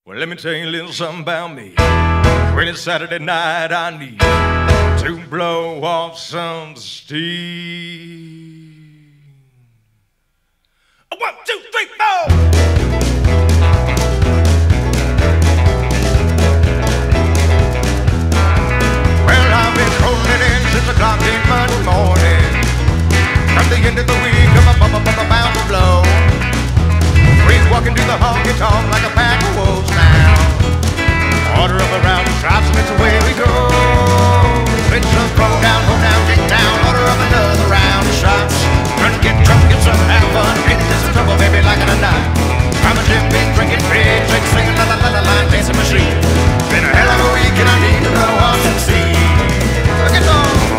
Well, let me tell you a little something about me. When it's Saturday night, I need to blow off some steam. 1, 2, 3, 4. Well, I've been holding in since o'clock in Monday morning. From the end of the week, I'm about to blow. Breeze walking through the honky tonk like a pack of wolves now. Order up around the shops and it's away we go. It's a throw down, get down. Order up another round of shots. Trying to get drunk, get some, have fun. Get into some trouble, baby, like it or not. I'm a gym, been drinking, big drink, singing la la la la la, dancing machine. Been a hell of a week and I need to blow off some steam. Look at those.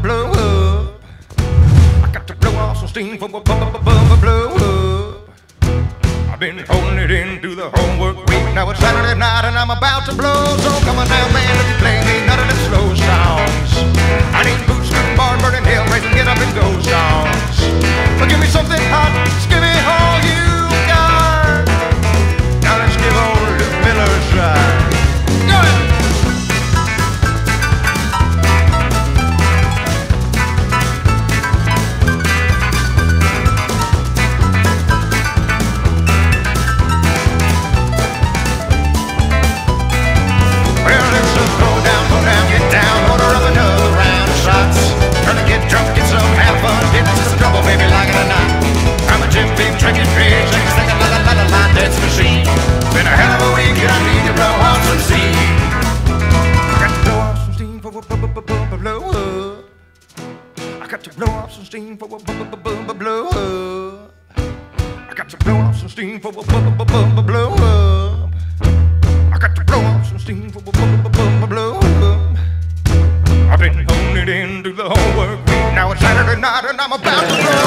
Blow up. I got to blow off some steam for blow up. I've been holding it in through the whole work week. Now it's Saturday night and I'm about to blow. So come on now, man, if you play me none of them slow songs. I need boots, shooting, barn, burning, hill, raising, get up and go songs. But give me something hot, just give me all you got. Now let's give old Miller a try. Go ahead. I've been holding it in through the whole work week. Now it's Saturday night and I'm about to blow.